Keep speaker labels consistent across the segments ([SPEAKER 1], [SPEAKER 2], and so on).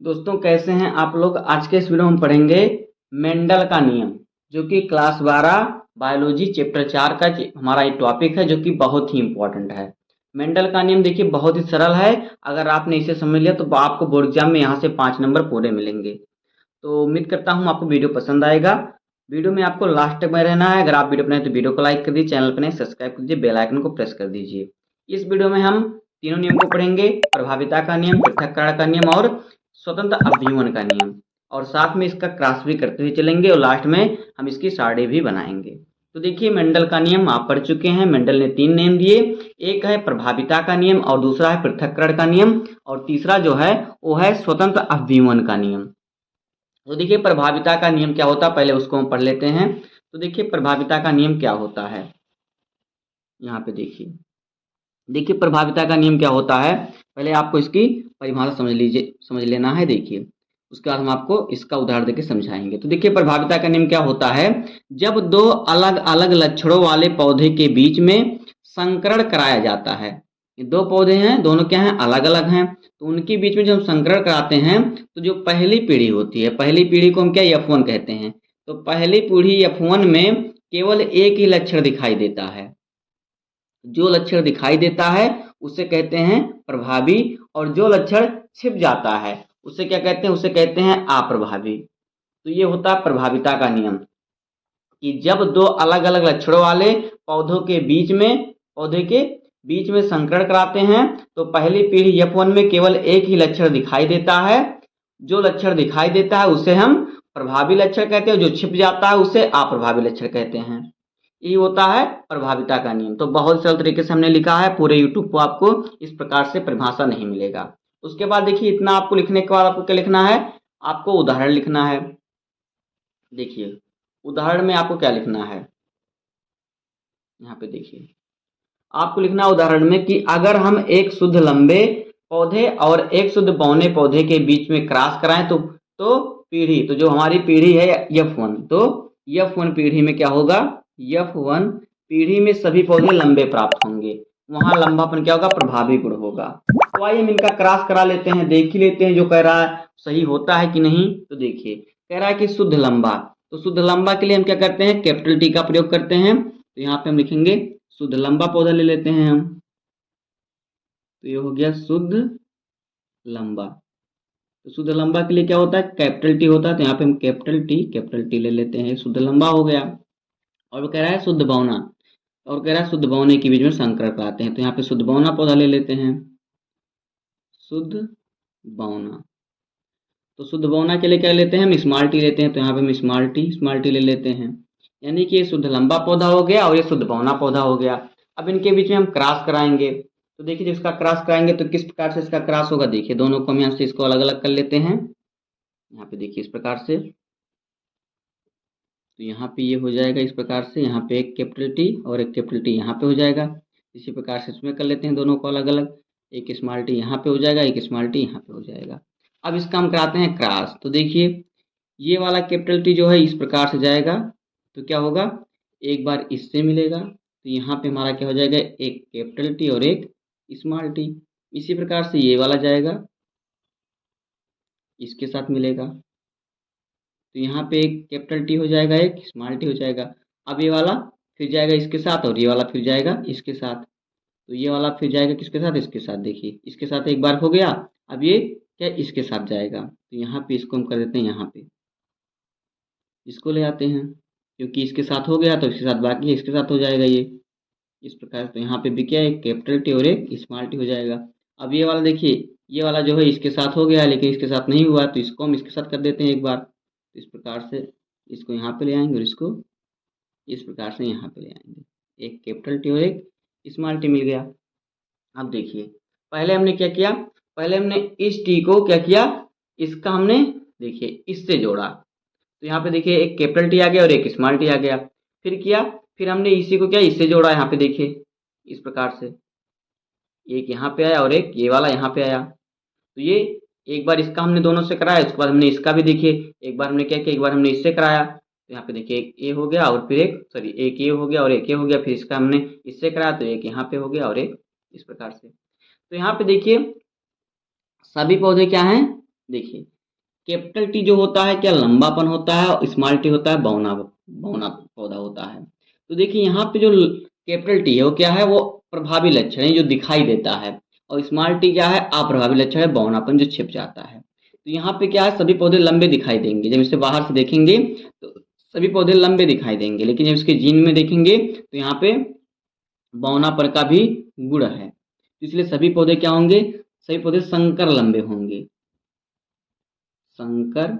[SPEAKER 1] दोस्तों कैसे हैं आप लोग। आज के इस वीडियो में हम पढ़ेंगे मेंडल का नियम, जो कि क्लास 12 बायोलॉजी चैप्टर 4 का हमारा एक टॉपिक है, जो कि बहुत ही इंपॉर्टेंट है। मेंडल का नियम देखिए बहुत ही सरल है। अगर आपने इसे समझ लिया तो आपको बोर्ड एग्जाम में यहाँ से 5 नंबर पूरे मिलेंगे। तो उम्मीद करता हूँ आपको वीडियो पसंद आएगा। वीडियो में आपको लास्ट तक में रहना है। अगर आप वीडियो बनाए तो वीडियो को लाइक कर दीजिए, चैनल पर नए सब्सक्राइब कर दीजिए, बेल आइकन को प्रेस कर दीजिए। इस वीडियो में हम तीनों नियम को पढ़ेंगे: प्रभाविता का नियम, पृथक्करण का नियम और स्वतंत्र अभ्युवन का नियम। और साथ में इसका क्रॉस भी करते हुए चलेंगे और लास्ट में हम इसकी सारणी भी बनाएंगे। तो देखिए मेंडल का नियम आप पढ़ चुके हैं। मेंडल ने 3 नियम दिए। एक है प्रभाविता का नियम और दूसरा है पृथक्करण का नियम और तीसरा जो है वो है स्वतंत्र अभ्युवन का नियम। तो देखिए प्रभाविता का नियम क्या होता है, पहले उसको हम पढ़ लेते हैं। तो देखिए प्रभाविता का नियम क्या होता है, यहाँ पे देखिए प्रभाविता का नियम क्या होता है। पहले आपको इसकी परिभाषा समझ लेना है। देखिए उसके बाद हम आपको इसका उदाहरण देके समझाएंगे। तो देखिए प्रभाविता का नियम क्या होता है। जब दो अलग अलग लक्षणों वाले पौधे के बीच में संकरण कराया जाता है, ये दो पौधे हैं, दोनों क्या हैं, अलग अलग हैं, तो उनके बीच में जब हम संकरण कराते हैं तो जो पहली पीढ़ी होती है, पहली पीढ़ी को हम क्या F1 कहते हैं। तो पहली पीढ़ी F1 में केवल एक ही लक्षण दिखाई देता है। जो लक्षण दिखाई देता है उसे कहते हैं प्रभावी, और जो लक्षण छिप जाता है उसे क्या कहते हैं, उसे कहते हैं अप्रभावी। तो ये होता है प्रभाविता का नियम कि जब दो अलग अलग लक्षणों वाले पौधे के बीच में संकरण कराते हैं तो पहली पीढ़ी F1 में केवल एक ही लक्षण दिखाई देता है। जो लक्षण दिखाई देता है उसे हम प्रभावी लक्षण कहते हैं, जो छिप जाता है उसे अप्रभावी लक्षण कहते हैं। ये होता है प्रभाविता का नियम। तो बहुत सरल तरीके से हमने लिखा है, पूरे यूट्यूब को आपको इस प्रकार से परिभाषा नहीं मिलेगा। उसके बाद देखिए इतना आपको लिखने के बाद आपको क्या लिखना है, आपको उदाहरण लिखना है। देखिए उदाहरण में आपको क्या लिखना है, यहाँ पे देखिए आपको लिखना है उदाहरण में कि अगर हम एक शुद्ध लंबे पौधे और एक शुद्ध बौने पौधे के बीच में क्रॉस कराएं तो पीढ़ी, तो जो हमारी पीढ़ी है F1, तो F1 पीढ़ी में क्या होगा, F1 पीढ़ी में सभी पौधे लंबे प्राप्त होंगे। वहां लंबापन क्या होगा, प्रभावी गुण होगा। तो आइए हम इनका क्रॉस करा लेते हैं, देख ही लेते हैं जो कह रहा है सही होता है कि नहीं। तो देखिए कह रहा है कि शुद्ध लंबा, तो शुद्ध लंबा के लिए हम क्या करते हैं, कैपिटल T का प्रयोग करते हैं। तो यहाँ पे हम लिखेंगे शुद्ध लंबा पौधा ले लेते हैं हम। तो ये हो गया शुद्ध लंबा। तो शुद्ध लंबा के लिए क्या होता है, कैपिटल T होता है। तो यहाँ पे हम कैपिटल टी ले लेते हैं, शुद्ध लंबा हो गया। और वो कह रहा है शुद्ध बौना, और कह रहा है शुद्ध बौने के बीच में संकरण कराते हैं। तो यहाँ पे शुद्ध बौना पौधा ले लेते हैं, शुद्ध बौना। तो शुद्ध बौना के लिए क्या लेते हैं, हम स्मॉल टी लेते हैं। तो यहाँ पे हम स्मॉल टी ले लेते हैं। यानी कि ये शुद्ध लंबा पौधा हो गया और ये शुद्ध बौना पौधा हो गया। अब इनके बीच में हम क्रॉस कराएंगे। तो देखिए जब इसका क्रॉस कराएंगे तो किस प्रकार से इसका क्रॉस होगा, देखिए दोनों को हम यहाँ से इसको अलग अलग कर लेते हैं। यहाँ पे देखिए इस प्रकार से, तो यहाँ पे ये हो जाएगा इस प्रकार से, यहाँ पे एक कैपिटल T और एक कैपिटल T यहाँ पे हो जाएगा। इसी प्रकार से इसमें कर लेते हैं दोनों को अलग अलग, एक स्मॉल टी यहाँ पे हो जाएगा, एक स्मॉल टी यहाँ पे हो जाएगा। अब इसका हम कराते हैं क्रॉस। तो देखिए ये वाला कैपिटल T जो है इस प्रकार से जाएगा, तो क्या होगा, एक बार इससे मिलेगा, तो यहाँ पे हमारा क्या हो जाएगा, एक कैपिटल T और एक स्मॉल टी। इसी प्रकार से ये वाला जाएगा, इसके साथ मिलेगा, तो यहाँ पे एक कैपिटल T हो जाएगा, एक स्मॉल टी हो जाएगा। अब ये वाला फिर जाएगा इसके साथ और ये वाला फिर जाएगा इसके साथ। तो ये वाला फिर जाएगा किसके साथ, इसके साथ। देखिए इसके साथ एक बार हो गया, अब ये क्या इसके साथ जाएगा। तो यहाँ पे इसको हम कर देते हैं, यहाँ पे इसको ले आते हैं, क्योंकि इसके साथ हो गया तो इसके साथ बाकी है, इसके साथ हो जाएगा ये इस प्रकार। तो यहाँ पे भी क्या है, एक कैपिटल T और एक स्मॉल टी हो जाएगा। अब ये वाला देखिए, ये वाला जो है इसके साथ हो गया लेकिन इसके साथ नहीं हुआ, तो इसको हम इसके साथ कर देते हैं एक बार। तो इस प्रकार से इसको यहाँ पे ले आएंगे और इसको इस प्रकार से यहाँ पे ले आएंगे, एक कैपिटल T और एक स्मॉल टी मिल गया। अब देखिए पहले हमने क्या किया, पहले हमने इस टी को क्या किया, इसका हमने देखिए इससे जोड़ा। तो यहाँ पे देखिए एक कैपिटल T आ गया और एक स्मॉल टी आ गया। फिर हमने इसी को क्या इससे जोड़ा, यहाँ पे देखिए इस प्रकार से, एक यहाँ पे आया और एक ये वाला यहाँ पे आया। तो ये एक बार इसका हमने दोनों से कराया, उसके बाद हमने इसका भी देखिए एक बार हमने क्या किया, एक बार हमने इससे कराया। तो यहाँ पे देखिए एक ए हो गया और फिर एक ये हो गया और एक ये हो गया, फिर इसका हमने इससे कराया तो एक यहाँ पे हो गया और एक इस प्रकार से। तो यहाँ पे देखिए सभी पौधे क्या हैं, देखिए कैपिटल टी जो होता है क्या लंबापन होता है, और स्मॉल टी होता है बौना बौना पौधा होता है। तो देखिए यहाँ पे जो कैपिटल टी है वो क्या है, वो प्रभावी लक्षण है जो दिखाई देता है, और स्मॉल टी क्या है अप्रभावी लक्षण है, बौनापन जो छिप जाता है। तो यहाँ पे क्या है, सभी पौधे लंबे दिखाई देंगे, जब इसे बाहर से देखेंगे तो सभी पौधे लंबे दिखाई देंगे, लेकिन जब इसके जीन में देखेंगे तो यहाँ पे बौनापन का भी गुण है, इसलिए सभी पौधे क्या होंगे, सभी पौधे संकर लंबे होंगे, संकर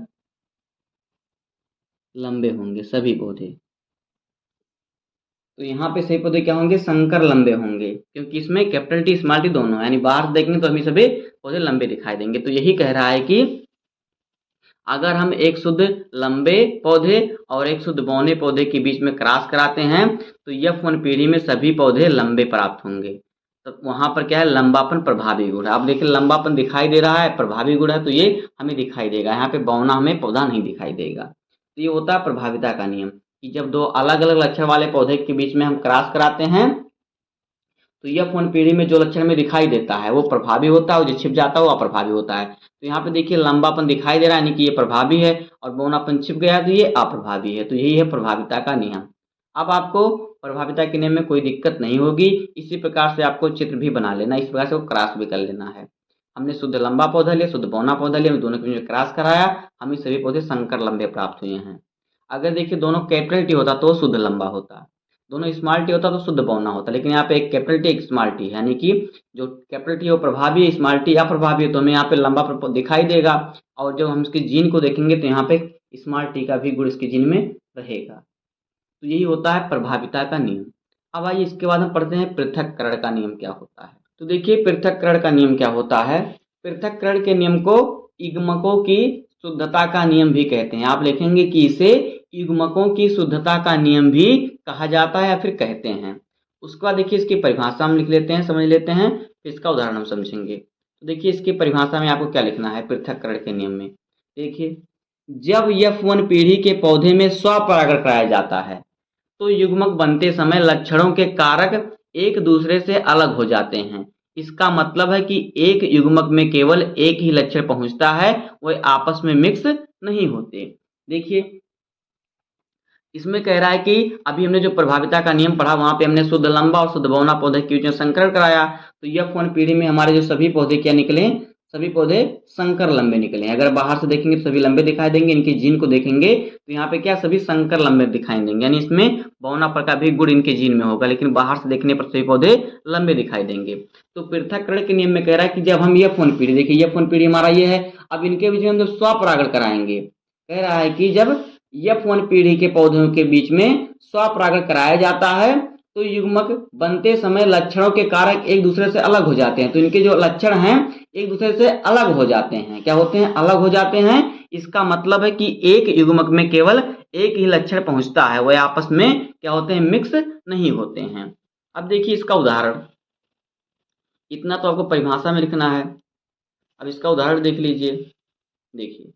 [SPEAKER 1] लंबे होंगे सभी पौधे। तो यहाँ पे सभी पौधे क्या होंगे, संकर लंबे होंगे, क्योंकि इसमें कैपिटल टी स्मॉल टी दोनों है, यानी बाहर से देखेंगे तो हमें सभी पौधे लंबे दिखाई देंगे। तो यही कह रहा है कि अगर हम एक शुद्ध लंबे पौधे और एक शुद्ध बौने पौधे के बीच में क्रॉस कराते हैं तो F1 पीढ़ी में सभी पौधे लंबे प्राप्त होंगे। तो वहां पर क्या है, लंबापन प्रभावी गुण है। आप देखिए लंबापन दिखाई दे रहा है, प्रभावी गुण है, तो ये हमें दिखाई देगा, यहाँ पे बौना हमें पौधा नहीं दिखाई देगा। तो ये होता है प्रभाविता का नियम, कि जब दो अलग अलग लक्षण वाले पौधे के बीच में हम क्रॉस कराते हैं तो F1 पीढ़ी में जो लक्षण में दिखाई देता है वो प्रभावी होता है, और जो छिप जाता है वो अप्रभावी होता है। तो यहाँ पे देखिए लंबापन दिखाई दे रहा है, यानी कि ये प्रभावी है, और बौनापन छिप गया तो ये अप्रभावी है। तो यही है प्रभाविता का नियम। अब आपको प्रभाविता के नियम में कोई दिक्कत नहीं होगी, इसी प्रकार से आपको चित्र भी बना लेना, इस प्रकार से वो क्रॉस भी कर लेना है। हमने शुद्ध लंबा पौधा लिया, शुद्ध बौना पौधा लिया, दोनों के बीच में क्रॉस कराया, हमें सभी पौधे संकर लंबे प्राप्त हुए हैं। अगर देखिए दोनों कैपिटल टी होता तो शुद्ध लंबा होता, दोनों स्मॉल टी होता तो शुद्ध बौना होता, लेकिन यहाँ पे एक कैपिटल टी एक स्मॉल टी है, यानी कि जो कैपिटल टी है वो प्रभावी है, स्मॉल टी अप्रभावी है, तो हमें यहाँ पे लंबा दिखाई देगा, और जब हम इसके जीन को देखेंगे तो यहाँ पे स्मॉल टी का भी गुण इसके जीन में रहेगा। तो यही होता है प्रभाविता का नियम। अब आइए इसके बाद हम पढ़ते हैं पृथक्करण का नियम क्या होता है। तो देखिए पृथक्करण का नियम क्या होता है। पृथक्करण के नियम को युग्मकों की शुद्धता का नियम भी कहते हैं। आप लिखेंगे कि इसे युग्मकों की शुद्धता का नियम भी कहा जाता है या फिर कहते हैं। उसके बाद देखिए इसकी परिभाषा हम लिख लेते हैं, समझ लेते हैं, फिर इसका उदाहरण हम समझेंगे। तो देखिए इसकी परिभाषा में आपको क्या लिखना है पृथक्करण के नियम में। देखिए जब F1 पीढ़ी के पौधे में स्वपरागण कराया जाता है तो युग्मक बनते समय लक्षणों के कारक एक दूसरे से अलग हो जाते हैं। इसका मतलब है कि एक युग्मक में केवल एक ही लक्षण पहुंचता है, वह आपस में मिक्स नहीं होते। देखिए इसमें कह रहा है कि अभी हमने जो प्रभाविता का नियम पढ़ा वहां पे हमने शुद्ध लंबा और शुद्ध बौना पौधे के बीच में संकरण कराया, तो F1 पीढ़ी में हमारे जो सभी पौधे क्या निकले, सभी पौधे संकर लंबे निकले। अगर बाहर से देखेंगे तो सभी लंबे दिखाई देंगे, इनके जीन को देखेंगे तो यहाँ पे क्या सभी संकर लंबे दिखाई देंगे, यानी इसमें बौनापन का भी गुण इनके जीन में होगा, लेकिन बाहर से देखने पर सभी पौधे लंबे दिखाई देंगे। तो पृथक्करण के नियम में कह रहा है कि जब हम F1 पीढ़ी, देखिए F1 पीढ़ी हमारा ये है, अब इनके बीच में हम जब स्वपरागण कराएंगे, कह रहा है कि जब F1 पीढ़ी के पौधों के बीच में स्वपरागण कराया जाता है तो युग्मक बनते समय लक्षणों के कारक एक दूसरे से अलग हो जाते हैं। तो इनके जो लक्षण हैं एक दूसरे से अलग हो जाते हैं। क्या होते हैं, अलग हो जाते हैं। इसका मतलब है कि एक युग्मक में केवल एक ही लक्षण पहुंचता है, वह आपस में क्या होते हैं, मिक्स नहीं होते हैं। अब देखिए इसका उदाहरण, इतना तो आपको परिभाषा में लिखना है, अब इसका उदाहरण देख लीजिए। देखिए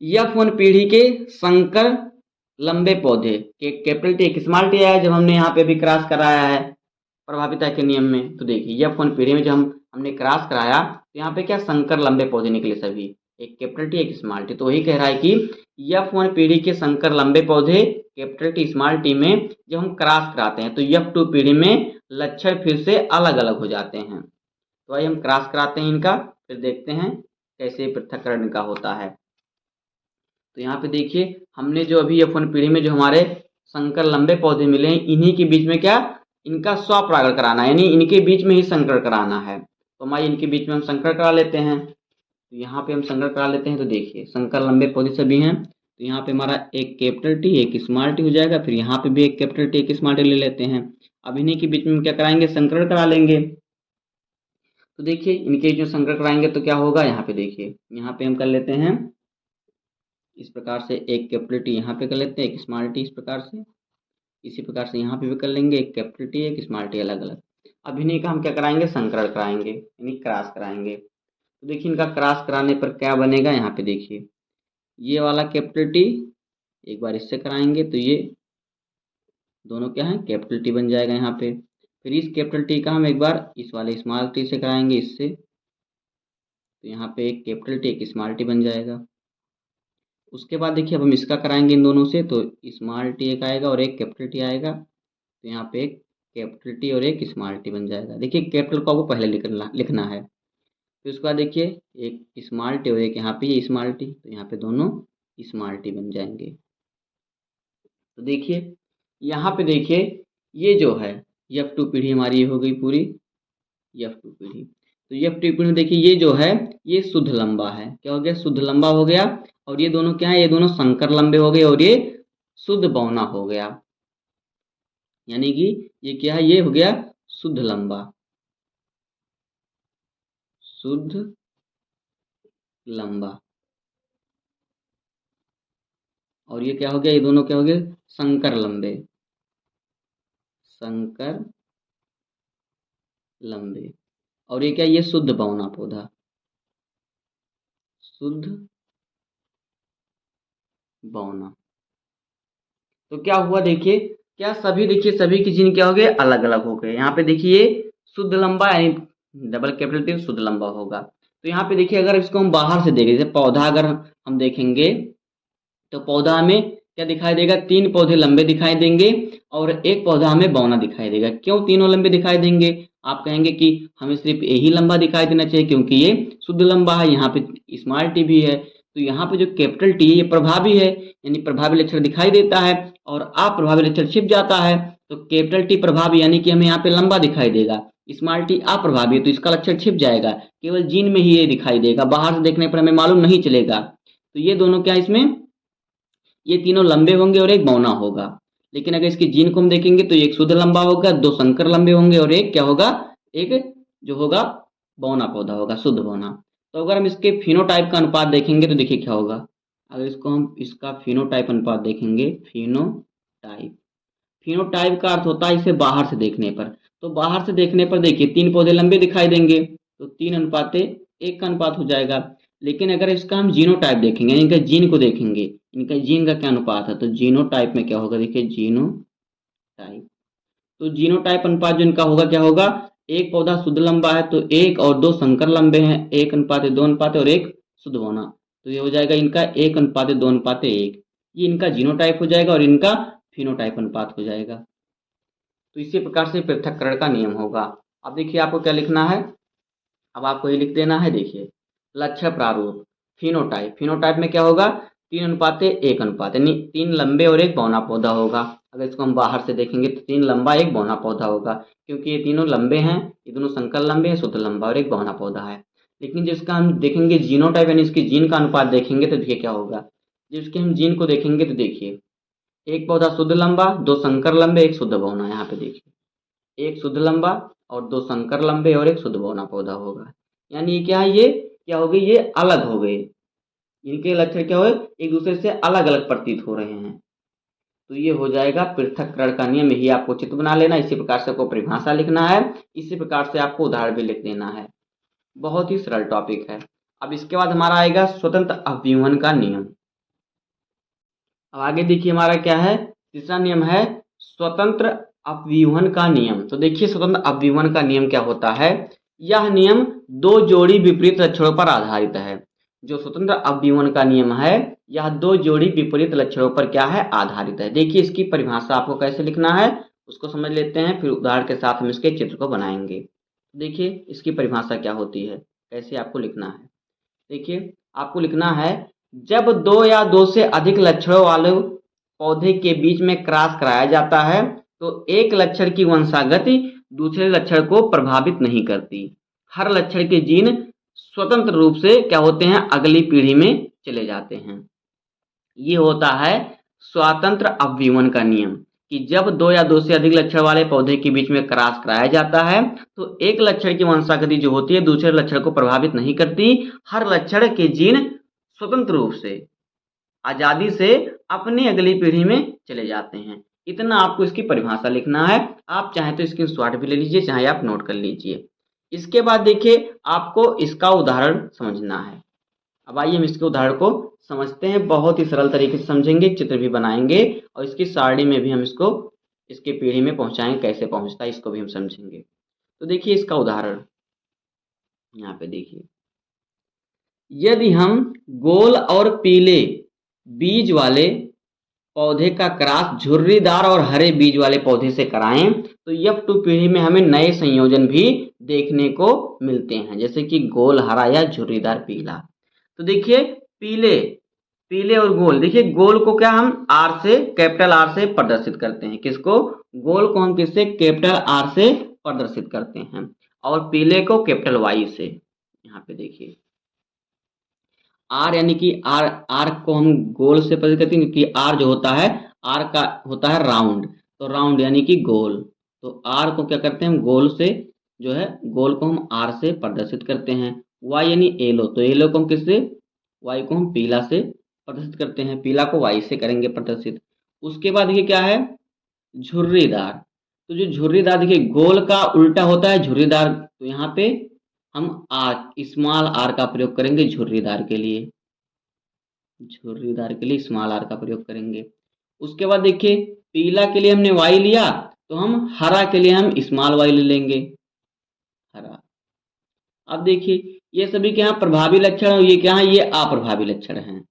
[SPEAKER 1] F1 पीढ़ी के संकर लंबे पौधे के कैपिटल टी एक स्मॉल टी आया जब हमने यहाँ पे भी क्रॉस कराया है प्रभाविता के नियम में। तो देखिए F1 पीढ़ी में जब हमने क्रॉस कराया तो यहाँ पे क्या संकर लंबे पौधे निकले सभी, एक कैपिटल टी एक स्मॉल टी। तो वही कह रहा है कि F1 पीढ़ी के संकर लंबे पौधे कैपिटल टी स्मॉल टी में जब हम क्रॉस कराते हैं तो F2 पीढ़ी में लक्षण फिर से अलग अलग हो जाते हैं। तो आइए हम क्रॉस कराते हैं इनका, फिर देखते हैं कैसे पृथक्करण इनका होता है। तो यहाँ पे देखिए हमने जो अभी F1 पीढ़ी में जो हमारे संकर लंबे पौधे मिले हैं इन्हीं के बीच में क्या इनका स्वपरागण कराना है, यानी इनके बीच में ही संकर कराना है। तो हमारे इनके बीच में हम संकर करा लेते हैं। तो यहाँ पे हम संकर करा लेते हैं। तो देखिए संकर लंबे पौधे सभी हैं, तो यहाँ पे हमारा एक कैपिटल टी एक स्मॉल टी हो जाएगा, फिर यहाँ पे भी एक कैपिटल टी एक स्मॉल टी ले लेते हैं। अब इन्हीं के बीच में क्या कराएंगे, संकरण करा लेंगे। तो देखिए इनके जो संकर कराएंगे तो क्या होगा, यहाँ पे देखिए यहाँ पे हम कर लेते हैं इस प्रकार से, एक कैपिटल टी यहाँ पे कर लेते हैं, एक स्मॉल टी इस प्रकार से, इसी प्रकार से यहाँ पे भी कर लेंगे, एक कैपिटल टी एक स्मॉल टी अलग अलग। अब इन्हीं का हम क्या कराएंगे, संकरण कराएंगे, यानी क्रॉस कराएंगे। तो देखिए इनका क्रॉस कराने पर क्या बनेगा, यहाँ पे देखिए ये वाला कैपिटल टी एक बार इससे कराएंगे तो ये दोनों क्या है कैपिटल टी बन जाएगा यहाँ पे। फिर इस कैपिटल टी का हम एक बार इस वाले स्मॉल टी से कराएंगे इससे, तो यहाँ पे एक कैपिटल टी एक स्मॉल टी बन जाएगा। उसके बाद देखिए अब हम इसका कराएंगे इन दोनों से, तो स्मॉल टी एक आएगा और एक कैपिटल टी आएगा, तो यहाँ पे एक कैपिटल टी और एक स्मॉल टी बन जाएगा। देखिए कैपिटल को आपको पहले लिखना है। फिर उसके बाद देखिए एक स्मॉल टी और एक यहाँ पे ये स्मॉल टी, तो यहाँ पे दोनों स्मॉल टी बन जाएंगे। तो देखिए यहाँ पे देखिए ये जो है F2 पीढ़ी हमारी ये हो गई पूरी F2 पीढ़ी। तो F2 पीढ़ी में देखिए ये जो है ये शुद्ध लंबा है, क्या हो गया, शुद्ध लंबा हो गया। और ये दोनों क्या है, ये दोनों संकर लंबे हो गए और ये शुद्ध बौना हो गया। यानी कि ये क्या है, ये हो गया शुद्ध लंबा, शुद्ध लंबा। और ये क्या हो गया, ये दोनों क्या हो गए, संकर लंबे, संकर लंबे। और ये क्या, ये शुद्ध बौना पौधा, शुद्ध बौना। तो क्या हुआ देखिए, क्या सभी देखिए सभी की जीन क्या हो गए, अलग अलग हो गए। यहाँ पे देखिए शुद्ध लंबा यानी डबल कैपिटल टी शुद्ध लंबा होगा। तो यहाँ पे देखिए अगर इसको हम बाहर से देखें, जैसे पौधा अगर हम देखेंगे तो पौधा हमें क्या दिखाई देगा, 3 पौधे लंबे दिखाई देंगे और एक पौधा हमें बौना दिखाई देगा। क्यों तीनों लंबे दिखाई देंगे, आप कहेंगे कि हमें सिर्फ यही लंबा दिखाई देना चाहिए क्योंकि ये शुद्ध लंबा है, यहाँ पे स्मॉल टी भी है। तो यहाँ पे जो कैपिटल टी है ये प्रभावी है, यानी प्रभावी लक्षण दिखाई देता है और अप्रभावी लक्षण छिप जाता है। तो कैपिटल टी प्रभावी यानी कि हमें यहाँ पे लंबा दिखाई देगा, स्मॉल टी अप्रभावी तो इसका लक्षण छिप जाएगा, केवल जीन में ही ये दिखाई देगा, बाहर से देखने पर हमें मालूम नहीं चलेगा। तो ये दोनों क्या इसमें, ये तीनों लंबे होंगे और एक बौना होगा। लेकिन अगर इसकी जीन को हम देखेंगे तो एक शुद्ध लंबा होगा, 2 संकर लंबे होंगे और एक क्या होगा, एक जो होगा बौना पौधा होगा, शुद्ध बौना। तो अगर हम इसके फिनोटाइप का अनुपात देखेंगे तो देखिए क्या होगा, अगर इसको हम इसका फिनोटाइप अनुपात देखेंगे, फिनोटाइप, फिनोटाइप का अर्थ होता है इसे बाहर से देखने पर। तो बाहर से देखने पर देखिए 3 पौधे लंबे दिखाई देंगे, तो 3:1 का अनुपात हो जाएगा। लेकिन अगर इसका हम जीनोटाइप देखेंगे, इनका जीन को देखेंगे, इनका जीन का क्या अनुपात है, तो जीनोटाइप में क्या होगा, देखिए जीनोटाइप, तो जीनोटाइप अनुपात जो इनका होगा क्या होगा, एक पौधा शुद्ध लंबा है तो 1 और 2 संकर लंबे हैं, 1:2 और 1 शुद्ध बौना। तो ये हो जाएगा इनका 1:2:1, ये इनका जीनोटाइप हो जाएगा और इनका फिनोटाइप अनुपात हो जाएगा। तो इसी प्रकार से पृथक्करण का नियम होगा। अब देखिए आपको क्या लिखना है, अब आपको ये लिख देना है, देखिए लक्षण प्रारूप, फिनोटाइप, फिनोटाइप में क्या होगा, 3:1 यानी 3 लंबे और एक बौना पौधा होगा। अगर इसको हम बाहर से देखेंगे तो 3 लंबा एक बौना पौधा होगा, क्योंकि ये तीनों लंबे हैं, ये दोनों संकर लंबे हैं, शुद्ध लंबा और एक बौना पौधा है। लेकिन जिसका हम देखेंगे जीनोटाइप यानी इसकी जीन का अनुपात देखेंगे तो देखिए क्या होगा, जिसके हम जीन को देखेंगे तो देखिए एक पौधा शुद्ध लंबा, 2 संकर लंबे, एक शुद्ध बौना। यहाँ पे देखिए एक शुद्ध लंबा और 2 संकर लंबे और एक शुद्ध बौना पौधा होगा। यानी क्या है, ये क्या हो गई, ये अलग हो गए, इनके लक्षण क्या हुए, एक दूसरे से अलग अलग प्रतीत हो रहे हैं। तो ये हो जाएगा पृथक्करण का नियम। यही आपको चित्र बना लेना, इसी प्रकार से आपको परिभाषा लिखना है, इसी प्रकार से आपको उदाहरण भी लिख देना है। बहुत ही सरल टॉपिक है। अब इसके बाद हमारा आएगा स्वतंत्र अवयवन का नियम। अब आगे देखिए हमारा क्या है, तीसरा नियम है स्वतंत्र अपव्यूहन का नियम। तो देखिए स्वतंत्र अपव्यूहन का नियम क्या होता है, यह नियम 2 जोड़ी विपरीत लक्षणों पर आधारित है। जो स्वतंत्र अपव्यूहन का नियम है यह 2 जोड़ी विपरीत लक्षणों पर क्या है, आधारित है। देखिए इसकी परिभाषा आपको कैसे लिखना है उसको समझ लेते हैं, फिर उदाहरण के साथ हम इसके चित्र को बनाएंगे। देखिए इसकी परिभाषा क्या होती है, कैसे आपको लिखना है। देखिए आपको लिखना है, जब 2 या 2 से अधिक लक्षणों वाले पौधे के बीच में क्रॉस कराया जाता है तो एक लक्षण की वंशागति दूसरे लक्षण को प्रभावित नहीं करती। हर लक्षण के जीन स्वतंत्र रूप से क्या होते हैं, अगली पीढ़ी में चले जाते हैं। ये होता है स्वतंत्र अपव्यूहन का नियम, कि जब 2 या 2 से अधिक लक्षण वाले पौधे के बीच में क्रॉस कराया जाता है तो एक लक्षण की वंशागति जो होती है दूसरे लक्षण को प्रभावित नहीं करती। हर लक्षण के जीन स्वतंत्र रूप से आजादी से अपनी अगली पीढ़ी में चले जाते हैं। इतना आपको इसकी परिभाषा लिखना है। आप चाहे तो स्क्रीनशॉट भी ले लीजिए, चाहे आप नोट कर लीजिए। इसके बाद देखिए आपको इसका उदाहरण समझना है। अब आइए हम इसके उदाहरण को समझते हैं, बहुत ही सरल तरीके से समझेंगे, चित्र भी बनाएंगे और इसकी सारणी में भी हम इसको इसके पीढ़ी में पहुंचाएंगे, कैसे पहुंचता है इसको भी हम समझेंगे। तो देखिए इसका उदाहरण यहाँ पे देखिए, यदि हम गोल और पीले बीज वाले पौधे का क्रॉस झुर्रीदार और हरे बीज वाले पौधे से कराएं तो F2 पीढ़ी में हमें नए संयोजन भी देखने को मिलते हैं, जैसे कि गोल हरा या झुर्रीदार पीला। तो देखिए पीले पीले और गोल, देखिए गोल को क्या हम आर से, कैपिटल आर से प्रदर्शित करते हैं। किसको? गोल को हम किससे? कैपिटल आर से प्रदर्शित करते हैं, और पीले को कैपिटल वाई से। यहाँ पे देखिए आर यानी कि आर को हम गोल से प्रदर्शित करते हैं, क्योंकि आर जो होता है, आर का होता है राउंड, तो राउंड यानी कि गोल। तो आर को क्या करते हैं हम गोल से, जो है गोल को हम आर से प्रदर्शित करते हैं। वाई यानी येलो, तो येलो को हम किससे? वाई को हम पीला से प्रदर्शित करते हैं, पीला को वाई से करेंगे प्रदर्शित। उसके बाद ये क्या है? झुर्रीदार। तो जो झुर्रीदार, देखिए गोल का उल्टा होता है झुर्रीदार, तो यहाँ पे हम आर, स्मॉल आर का प्रयोग करेंगे झुर्रीदार के लिए। झुर्रीदार के लिए स्मॉल आर का प्रयोग करेंगे। उसके बाद देखिए पीला के लिए हमने वाई लिया, तो हम हरा के लिए हम स्मॉल वाई ले लेंगे, हरा। अब देखिए ये सभी के यहाँ प्रभावी लक्षण और ये क्या है? ये अप्रभावी लक्षण हैं।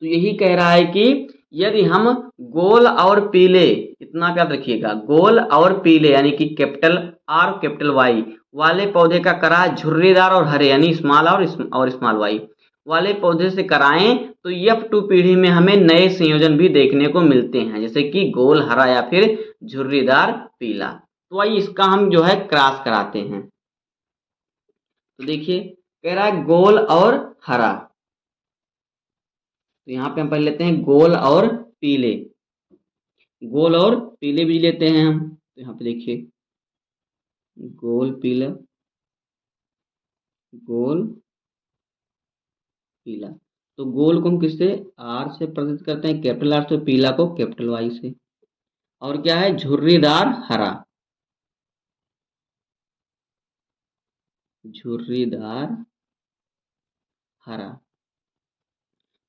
[SPEAKER 1] तो यही कह रहा है कि यदि हम गोल और पीले, इतना याद रखिएगा, गोल और पीले यानी कि कैपिटल आर कैपिटल वाई वाले पौधे का करा झुर्रीदार और हरे यानी स्मॉल और स्मॉल वाई वाले पौधे से कराएं तो F2 पीढ़ी में हमें नए संयोजन भी देखने को मिलते हैं, जैसे कि गोल हरा या फिर झुर्रीदार पीला। तो आइए इसका हम जो है क्रॉस कराते हैं। तो देखिए कह रहा है गोल और हरा, तो यहाँ पे हम पहले लेते हैं गोल और पीले, गोल और पीले बीज लेते हैं हम। तो यहाँ पे देखिए गोल पीला, गोल पीला। तो गोल को हम किससे? आर से प्रदर्शित करते हैं, कैपिटल आर से, पीला को कैपिटल वाई से। और क्या है? झुर्रीदार हरा, झुर्रीदार हरा।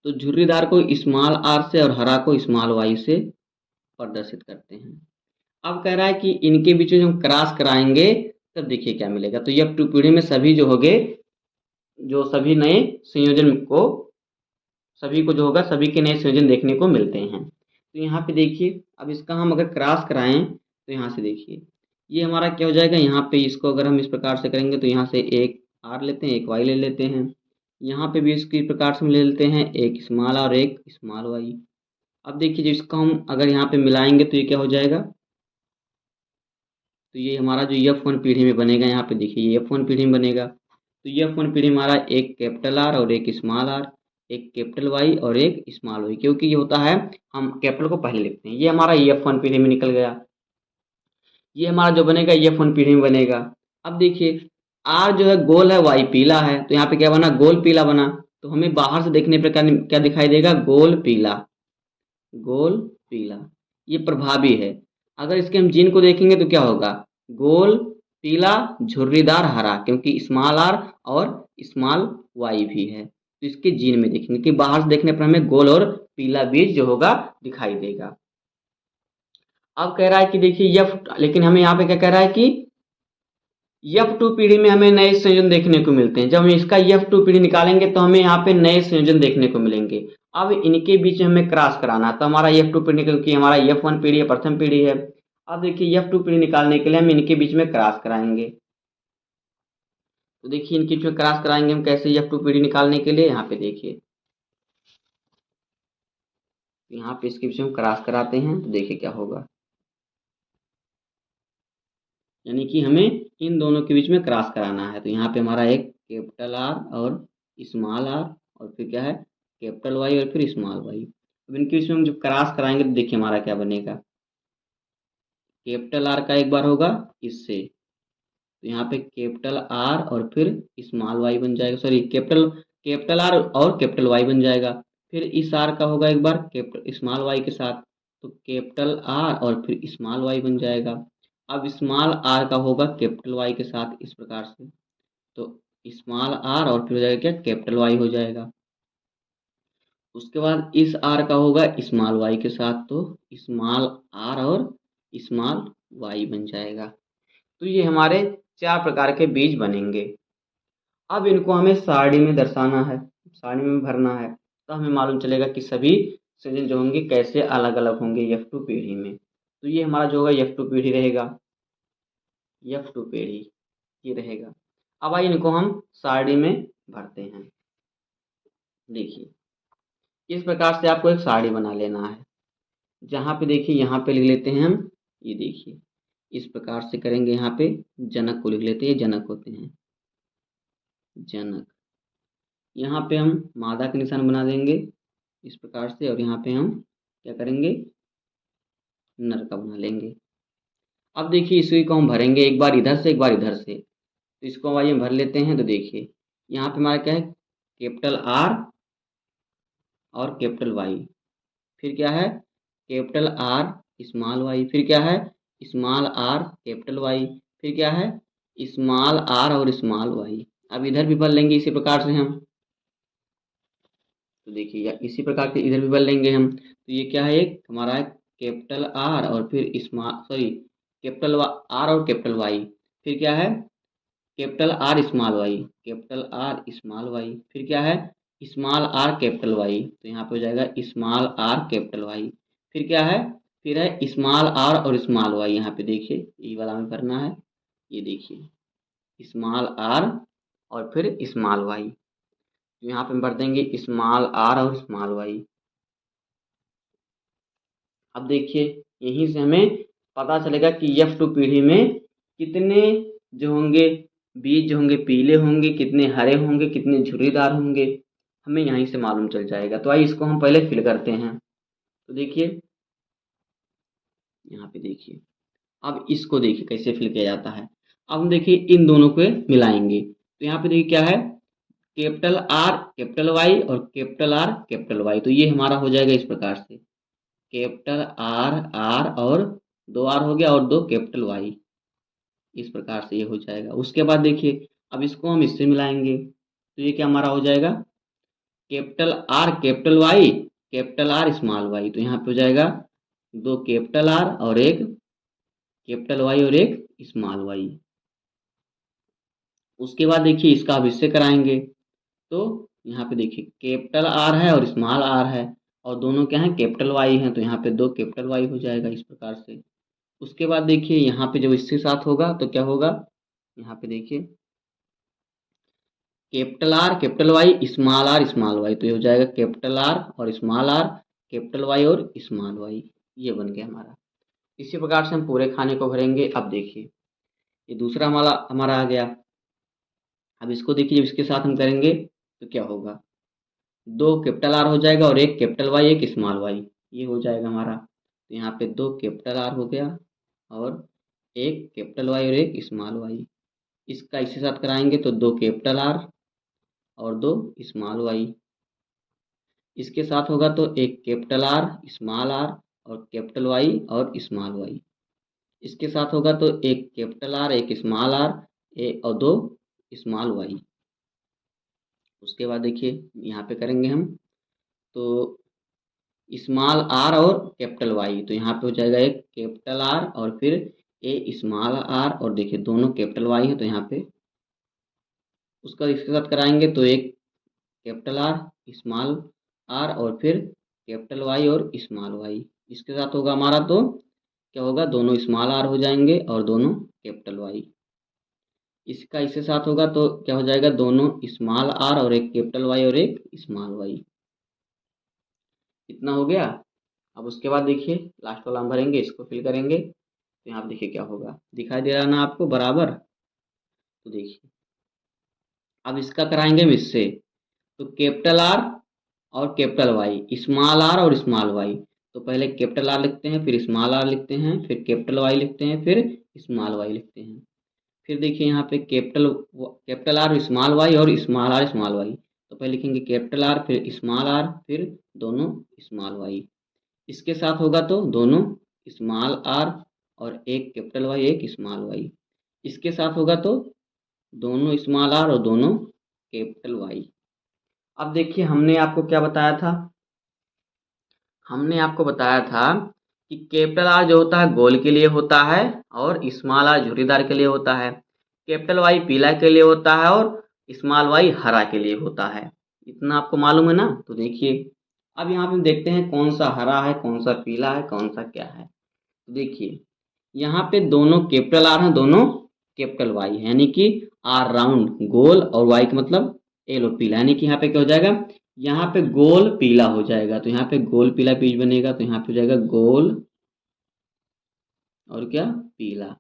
[SPEAKER 1] तो झुर्रीदार को स्मॉल आर से और हरा को स्मॉल वाई से प्रदर्शित करते हैं। अब कह रहा है कि इनके बीच में हम क्रॉस कराएंगे तब देखिए क्या मिलेगा। तो F2 पीढ़ी में सभी जो होंगे, जो सभी नए संयोजन को, सभी को जो होगा सभी के नए संयोजन देखने को मिलते हैं। तो यहाँ पे देखिए अब इसका हम अगर क्रॉस कराएं तो यहाँ से देखिए ये हमारा क्या हो जाएगा, यहाँ पे इसको अगर हम इस प्रकार से करेंगे तो यहाँ से एक आर लेते हैं, एक वाई ले लेते हैं। यहाँ पे भी इसकी प्रकार से हम ले लेते हैं, एक स्मॉल और एक स्मॉल वाई। अब देखिए जो इसको हम अगर यहाँ पे मिलाएंगे तो ये क्या हो जाएगा, तो ये हमारा जो F1 पीढ़ी में बनेगा, यहाँ पे देखिए ये F1 पीढ़ी में बनेगा। तो F1 पीढ़ी हमारा एक कैपिटल आर और एक स्मॉल आर, एक कैपिटल वाई और एक स्मॉल वाई, क्योंकि ये होता है हम कैपिटल को पहले लिखते हैं। ये हमारा F1 पीढ़ी में निकल गया। ये हमारा जो बनेगा F1 पीढ़ी में बनेगा। अब देखिए आर जो है गोल है, वाई पीला है, तो यहाँ पे क्या बना? गोल पीला बना। तो हमें बाहर से देखने पर क्या दिखाई देगा? गोल पीला, गोल पीला। ये प्रभावी है। अगर इसके हम जीन को देखेंगे तो क्या होगा? गोल पीला झुर्रीदार हरा, क्योंकि स्मॉल आर और स्मॉल वाई भी है। तो इसके जीन में देखेंगे कि बाहर से देखने पर हमें गोल और पीला बीज जो होगा दिखाई देगा। अब कह रहा है कि देखिए लेकिन हमें यहाँ पे क्या कह रहा है कि F2 पीढ़ी में हमें नए संयोजन देखने को मिलते हैं। जब हम इसका F2 पीढ़ी निकालेंगे तो हमें यहाँ पे नए संयोजन देखने को मिलेंगे। अब इनके बीच में हमें क्रॉस कराना, तो हमारा F2 पीढ़ी, क्योंकि हमारा F1 पीढ़ी है, प्रथम पीढ़ी है। अब देखिए F2 पीढ़ी निकालने के लिए हम इनके बीच में क्रॉस कराएंगे। तो देखिए इनके बीच में क्रॉस कराएंगे हम कैसे F2 पीढ़ी निकालने के लिए, यहाँ पे देखिए यहाँ पे इसके बीच में क्रॉस कराते हैं तो देखिए क्या होगा, यानी कि हमें इन दोनों के बीच में क्रॉस कराना है। तो यहाँ पे हमारा एक कैपिटल आर और स्मॉल आर, और फिर क्या है कैपिटल वाई और फिर स्मॉल वाई। अब इनके बीच में हम जब क्रॉस कराएंगे तो देखिए हमारा क्या बनेगा, कैपिटल आर का एक बार होगा इससे, तो यहाँ पे कैपिटल आर और फिर स्मॉल वाई बन जाएगा, सॉरी कैपिटल आर और कैपिटल वाई बन जाएगा। फिर इस आर का होगा एक बार कैपिटल स्मॉल वाई के साथ, तो कैपिटल आर और फिर स्मॉल वाई बन जाएगा। अब स्मॉल आर का होगा कैपिटल वाई के साथ इस प्रकार से, तो स्मॉल आर और फिर हो जाएगा क्या, कैपिटल वाई हो जाएगा। उसके बाद इस आर का होगा स्मॉल वाई के साथ, तो स्मॉल आर और स्मॉल वाई बन जाएगा। तो ये हमारे 4 प्रकार के बीज बनेंगे। अब इनको हमें सारणी में दर्शाना है, सारणी में भरना है, तो हमें मालूम चलेगा कि सभी संयोजन जो होंगे कैसे अलग अलग होंगे F2 पीढ़ी में। तो ये हमारा जो होगा F2 पीढ़ी रहेगा, F2 पीढ़ी ये रहेगा। अब आइए इनको हम सारणी में भरते हैं। देखिए इस प्रकार से आपको एक सारणी बना लेना है, जहाँ पे देखिए यहाँ पे लिख लेते हैं हम, ये देखिए इस प्रकार से करेंगे, यहाँ पे जनक को लिख लेते हैं, जनक होते हैं जनक। यहाँ पे हम मादा का निशान बना देंगे इस प्रकार से, और यहाँ पे हम क्या करेंगे, नर का बना लेंगे। अब देखिए इसी को हम भरेंगे, एक बार इधर से एक बार इधर से, तो इसको आइए हम भर लेते हैं। तो देखिए यहाँ पे हमारा क्या है, कैपिटल आर और कैपिटल वाई, फिर क्या है कैपिटल आर स्मॉल वाई, फिर क्या है स्मॉल आर कैपिटल वाई, फिर क्या है स्मॉल आर और स्मॉल वाई। अब इधर भी भर लेंगे इसी प्रकार से हम, तो देखिए या इसी प्रकार से इधर भी भर लेंगे हम। तो ये क्या है, एक हमारा है कैपिटल आर और फिर कैपिटल आर और कैपिटल वाई, फिर क्या है capital R small Y, capital R small Y, फिर क्या है स्मॉल आर कैपिटल वाई, तो यहाँ पे हो जाएगा स्मॉल आर कैपिटल वाई, फिर क्या है फिर है स्मॉल आर और स्मॉल वाई। यहाँ पे देखिए ये वाला हमें करना है, ये देखिए स्मॉल आर और फिर स्मॉल वाई, तो यहाँ पे हम भर देंगे स्मॉल आर और स्मॉल वाई। अब देखिए यहीं से हमें पता चलेगा कि F2 पीढ़ी में कितने जो होंगे बीज जो होंगे पीले होंगे, कितने हरे होंगे, कितने झुर्रीदार होंगे, हमें यहीं से मालूम चल जाएगा। तो आइए इसको हम पहले फिल करते हैं। तो देखिए यहाँ पे देखिए, अब इसको देखिए कैसे फिल किया जाता है। अब हम देखिए इन दोनों को मिलाएंगे, तो यहाँ पे देखिए क्या है कैपिटल आर कैपिटल वाई और कैपिटल आर कैपिटल वाई, तो ये हमारा हो जाएगा इस प्रकार से, कैपिटल आर आर और 2 आर हो गया और 2 कैपिटल वाई, इस प्रकार से ये हो जाएगा। उसके बाद देखिए अब इसको हम इससे मिलाएंगे, तो ये क्या हमारा हो जाएगा कैपिटल आर स्मॉल वाई, तो यहाँ पे हो जाएगा 2 कैपिटल आर और 1 कैपिटल वाई और 1 स्मॉल वाई। उसके बाद देखिए इसका अब इससे कराएंगे, तो यहाँ पे देखिए कैपिटल आर है और स्मॉल आर है और दोनों क्या हैं कैपिटल वाई हैं, तो यहाँ पे 2 कैपिटल वाई हो जाएगा इस प्रकार से। उसके बाद देखिए यहाँ पे जब इसके साथ होगा तो क्या होगा, यहाँ पे देखिए capital R capital Y small Y, तो ये हो जाएगा कैपिटल आर और स्मॉल आर कैपिटल वाई और स्मॉल वाई, ये बन गया हमारा। इसी प्रकार से हम पूरे खाने को भरेंगे। अब देखिए ये दूसरा हमारा आ गया। अब इसको देखिए जब इसके साथ हम करेंगे तो क्या होगा, 2 कैपिटल आर हो जाएगा और 1 कैपिटल वाई 1 स्मॉल वाई, ये हो जाएगा हमारा। तो यहाँ पे 2 कैपिटल आर हो गया और 1 कैपिटल वाई और 1 स्मॉल वाई। इसका इसके साथ कराएंगे तो 2 कैपिटल आर और 2 स्मॉल वाई। इसके साथ होगा तो 1 कैपिटल आर स्मॉल आर और कैपिटल वाई और स्मॉल वाई। इसके साथ होगा तो 1 कैपिटल आर 1 स्मॉल आर और 2 स्मॉल वाई। उसके बाद देखिए यहाँ पे करेंगे हम तो स्मॉल आर और कैपिटल वाई, तो यहाँ पे हो जाएगा 1 कैपिटल आर और फिर स्मॉल आर और देखिए दोनों कैपिटल वाई है, तो यहाँ पे उसका इसके साथ कराएंगे तो 1 कैपिटल आर स्मॉल आर और फिर कैपिटल वाई और स्मॉल वाई। इसके साथ होगा हमारा तो क्या होगा, दोनों स्मॉल आर हो जाएंगे और दोनों कैपिटल वाई। इसका इसके साथ होगा तो क्या हो जाएगा, दोनों स्मॉल आर और 1 कैपिटल वाई और 1 स्मॉल वाई। इतना हो गया। अब उसके बाद देखिए लास्ट वाला हम भरेंगे, इसको फिल करेंगे, तो यहाँ पे देखिए क्या होगा, दिखाई दे रहा है ना आपको बराबर। तो देखिए अब इसका कराएंगे हम इससे, तो कैपिटल आर और कैपिटल वाई स्मॉल आर और स्मॉल वाई, तो पहले कैपिटल आर लिखते हैं फिर स्मॉल आर लिखते हैं फिर कैपिटल वाई लिखते हैं फिर स्मॉल वाई लिखते हैं। फिर देखिए यहाँ पे कैपिटल आर स्मॉल वाई और स्मॉल आर स्मॉल वाई, तो पहले लिखेंगे कैपिटल आर फिर स्मॉल आर फिर दोनों स्मॉल वाई। इसके साथ होगा तो दोनों स्मॉल आर और 1 कैपिटल वाई 1 स्मॉल वाई। इसके साथ होगा तो दोनों स्मॉल आर और दोनों कैपिटल वाई। अब देखिए हमने आपको क्या बताया था, हमने आपको बताया था कि कैपिटल आर जो होता है गोल के लिए होता है और स्मॉल आर झुर्रीदार के लिए होता है, कैपिटल वाई पीला के लिए होता है और स्मॉल वाई हरा के लिए होता है। इतना आपको मालूम है ना। तो देखिए अब यहाँ पे हम देखते हैं कौन सा हरा है, कौन सा पीला है, कौन सा क्या है। तो देखिए यहाँ पे दोनों कैपिटल आर हैं, दोनों कैपिटल वाई है, यानी कि आर राउंड गोल और वाई का मतलब येलो पीला, यानी कि यहाँ पे क्या हो जाएगा, यहाँ पे गोल पीला हो जाएगा। तो यहाँ पे गोल पीला बीज बनेगा, तो यहाँ पे हो जाएगा गोल और क्या पीला।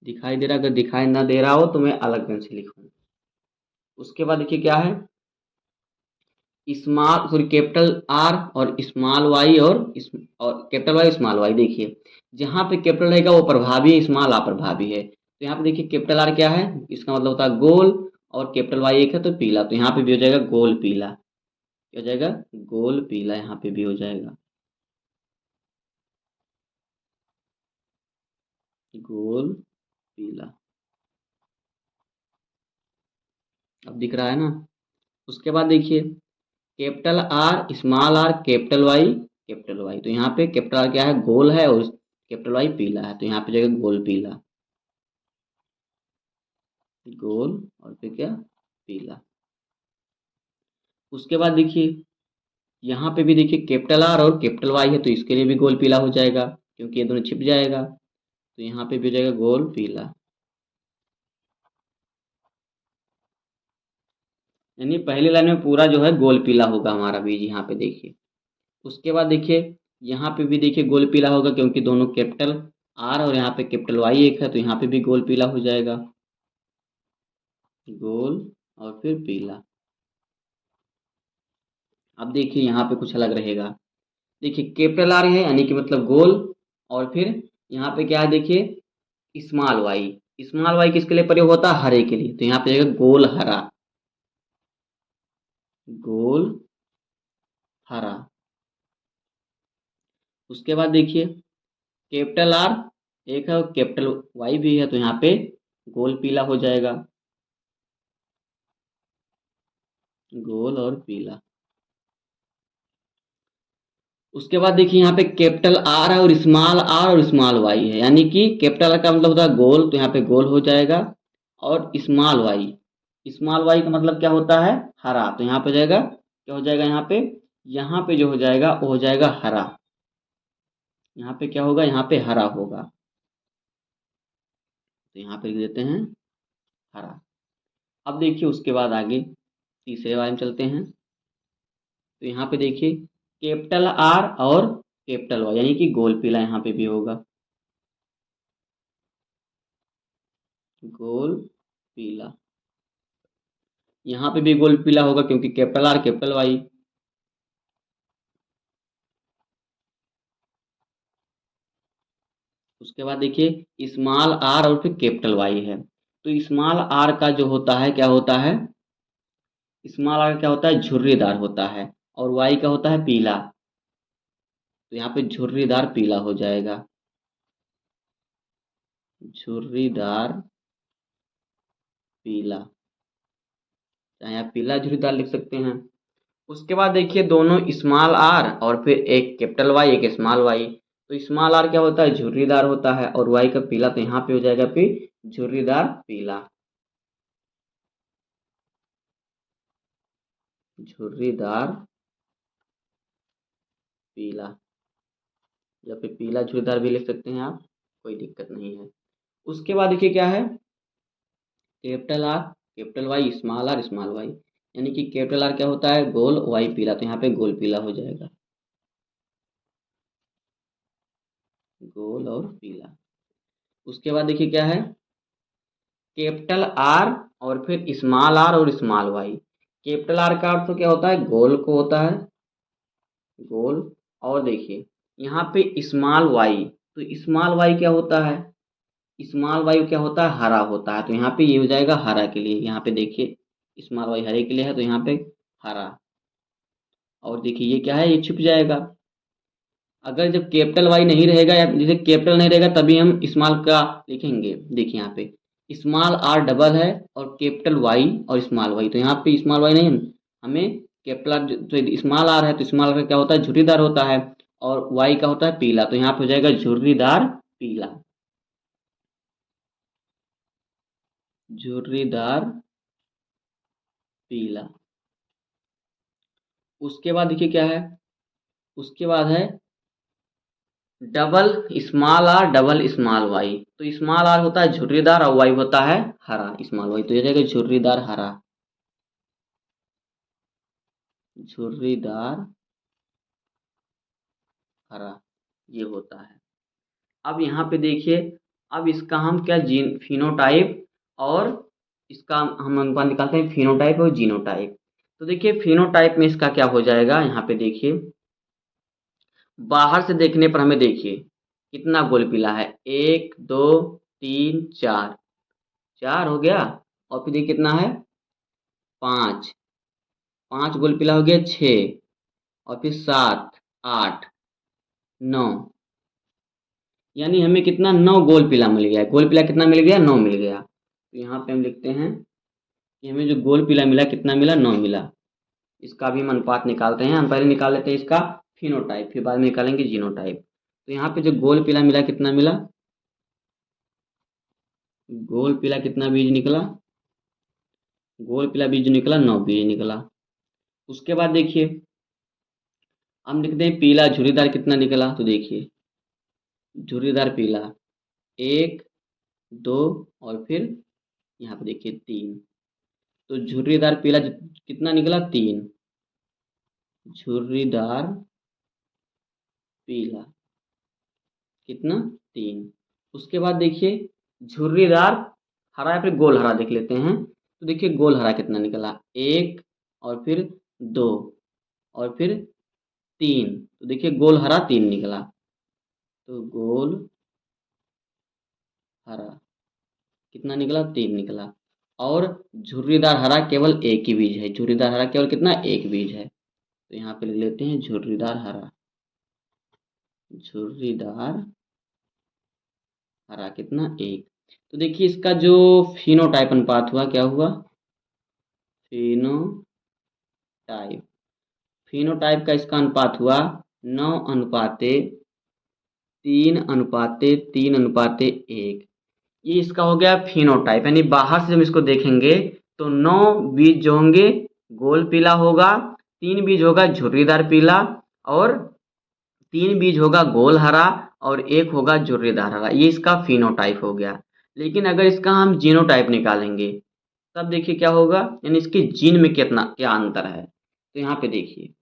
[SPEAKER 1] दिखाई दे रहा, अगर दिखाई ना दे रहा हो तो मैं अलग पेन से लिखूँ। उसके बाद देखिए क्या है, स्मॉल सॉरी कैपिटल आर और स्मॉल वाई और कैपिटल वाई स्मॉल वाई। देखिए जहाँ पे कैपिटल रहेगा वो प्रभावी है, स्मॉल अप्रभावी है। तो यहाँ पे देखिए कैपिटल आर क्या है, इसका मतलब होता है गोल, और कैपिटल वाई एक है तो पीला। तो यहाँ पे भी हो जाएगा गोल पीला। क्या हो जाएगा, गोल पीला, यहाँ पे भी हो जाएगा गोल पीला। अब दिख रहा है ना। उसके बाद देखिए capital R small R capital Y. तो यहाँ पे कैपिटल आर क्या है, गोल है, और कैपिटल वाई पीला है। तो यहाँ पे जाएगा गोल पीला, गोल और फिर क्या पीला। उसके बाद देखिए यहाँ पे भी देखिए कैपिटल आर और कैपिटल वाई है, तो इसके लिए भी गोल पीला हो जाएगा क्योंकि ये दोनों छिप जाएगा। तो यहाँ पे भी हो जाएगा गोल पीला, यानी पहली लाइन में पूरा जो है गोल पीला होगा हमारा बीज। यहाँ पे देखिए उसके बाद देखिए यहाँ पे भी देखिए गोल पीला होगा क्योंकि दोनों कैपिटल आर और यहाँ पे कैपिटल वाई एक है, तो यहाँ पे भी गोल पीला हो जाएगा, गोल और फिर पीला। अब देखिए यहाँ पे कुछ अलग रहेगा। देखिए कैपिटल आर है यानी कि मतलब गोल, और फिर यहाँ पे क्या है देखिए स्मॉल वाई। स्मॉल वाई किसके लिए प्रयोग होता है, हरे के लिए। तो यहाँ पे जाएगा गोल हरा, गोल हरा। उसके बाद देखिए कैपिटल आर एक है और कैपिटल वाई भी है, तो यहाँ पे गोल पीला हो जाएगा, गोल और पीला। उसके बाद देखिए यहाँ पे कैपिटल आर है और स्मॉल वाई है, यानी कि कैपिटल आर का मतलब होता है गोल, तो यहाँ पे गोल हो जाएगा, और स्मॉल वाई का मतलब क्या होता है, हरा। तो यहाँ पे जाएगा क्या हो जाएगा, यहाँ पे जो हो जाएगा वो हो जाएगा हरा। यहाँ पे क्या होगा, यहाँ पे हरा होगा। तो यहाँ पे लिख देते हैं हरा। अब देखिए उसके बाद आगे तीसरे वाले में चलते हैं। तो यहाँ पे देखिए कैपिटल आर और कैपिटल वाई, यानी कि गोल पीला यहाँ पे भी होगा, गोल पीला। यहाँ पे भी गोल पीला होगा क्योंकि कैपिटल आर कैपिटल वाई। उसके बाद देखिए स्मॉल आर और फिर कैपिटल वाई है। तो स्मॉल आर का जो होता है क्या होता है, स्मॉल आर क्या होता है, झुर्रीदार होता है, और वाई का होता है पीला। तो यहाँ पे झुर्रीदार पीला हो जाएगा, झुर्रीदार पीला, चाहे आप पीला झुर्रीदार लिख सकते हैं। उसके बाद देखिए दोनों स्मॉल आर और फिर एक कैपिटल वाई एक स्मॉल वाई। तो स्मॉल आर क्या होता है, झुर्रीदार होता है, और वाई का पीला। तो यहाँ पे हो जाएगा फिर झुर्रीदार पीला, झुर्रीदार पीला, या फिर पीला झुर्रीदार भी लिख सकते हैं आप, कोई दिक्कत नहीं है। उसके बाद देखिए क्या है, capital R capital Y small Y, यानी कि कैपिटल आर क्या होता है, गोल, वाई पीला। तो यहाँ पे गोल पीला हो जाएगा, गोल और पीला। उसके बाद देखिए क्या है, कैपिटल आर और फिर स्मॉल आर और स्मॉल वाई। कैपिटल आर का अर्थ क्या होता है, गोल को होता है, गोल। और देखिए यहाँ पे स्मॉल वाई, तो स्मॉल वाई क्या होता है, स्मॉल वाई क्या होता है, हरा होता है। तो यहाँ पे ये हो जाएगा हरा के लिए। यहाँ पे देखिए स्मॉल वाई हरे के लिए है, तो यहाँ पे हरा। और देखिए ये क्या है, ये छिप जाएगा। अगर जब कैपिटल वाई नहीं रहेगा या जैसे कैपिटल नहीं रहेगा तभी हम स्मॉल का लिखेंगे। देखिए यहाँ पे स्मॉल आर डबल है और कैपिटल वाई और स्मॉल वाई। तो यहाँ पे स्मॉल वाई नहीं है, हमें कैपिटल आर, तो स्मॉल आर है तो स्मॉल आर का क्या होता है, झुर्रीदार होता है, और वाई का होता है पीला। तो यहाँ पे हो जाएगा झुर्रीदार पीला, झुर्रीदार पीला। उसके बाद देखिए क्या है, उसके बाद है double small R double small Y. तो स्मॉल आर होता है झुर्रीदार और वाई होता है हरा, स्मॉल वाई। तो ये जाएगा झुर्रीदार हरा, झुर्रीदार हरा, ये होता है। अब यहाँ पे देखिए, अब इसका हम क्या जीन फिनोटाइप और इसका हम अनुपात निकालते हैं, फिनोटाइप और जीनोटाइप। तो देखिए फिनोटाइप में इसका क्या हो जाएगा, यहाँ पे देखिए बाहर से देखने पर हमें देखिए कितना गोल पीला है, 1 2 3 4, 4 हो गया। और फिर ये कितना है 5, 5 गोल पीला हो गया 6, और फिर 7 8 9, यानी हमें कितना 9 गोल पीला मिल गया। गोल पीला कितना मिल गया, 9 मिल गया। तो यहाँ पे हम लिखते हैं कि हमें जो गोल पीला मिला कितना मिला, 9 मिला। इसका भी हम अनुपात निकालते हैं। हम पहले निकाल लेते हैं इसका फिनोटाइप, फिर बाद में निकालेंगे जीनोटाइप। तो यहाँ पे जो गोल पीला मिला कितना मिला, गोल पीला कितना बीज निकला, गोल पीला बीज जो निकला 9 बीज निकला। उसके बाद देखिए हम लिखते हैं पीला झुर्रीदार कितना निकला। तो देखिए झुर्रीदार पीला 1 2 और फिर यहाँ पे देखिए 3। तो झुर्रीदार पीला कितना निकला 3, झुर्रीदार पीला कितना 3। उसके बाद देखिए झुर्रीदार हरा या फिर गोल हरा देख लेते हैं। तो देखिए गोल हरा कितना निकला, 1 और फिर 2 और फिर 3। तो देखिए गोल हरा 3 निकला। तो गोल हरा कितना निकला, 3 निकला। और झुर्रीदार हरा केवल एक ही बीज है, झुर्रीदार हरा केवल कितना, एक बीज है। तो यहाँ पे लिख लेते हैं झुर्रीदार हरा, झुर्रीदार हरा कितना, 1। तो देखिए इसका जो फिनोटाइप अनुपात हुआ क्या हुआ, फिनोटाइप, फिनोटाइप का इसका अनुपात हुआ 9 अनुपाते 3 अनुपाते 3 अनुपाते 1। ये इसका हो गया फिनोटाइप, यानी बाहर से हम इसको देखेंगे तो 9 बीज जो होंगे गोल पीला होगा, 3 बीज होगा झुर्रीदार पीला, और 3 बीज होगा गोल हरा, और 1 होगा झुर्रीदार हरा। ये इसका फिनोटाइप हो गया। लेकिन अगर इसका हम जीनोटाइप निकालेंगे तब देखिए क्या होगा, यानी इसके जीन में कितना क्या अंतर है। तो यहाँ पे देखिए,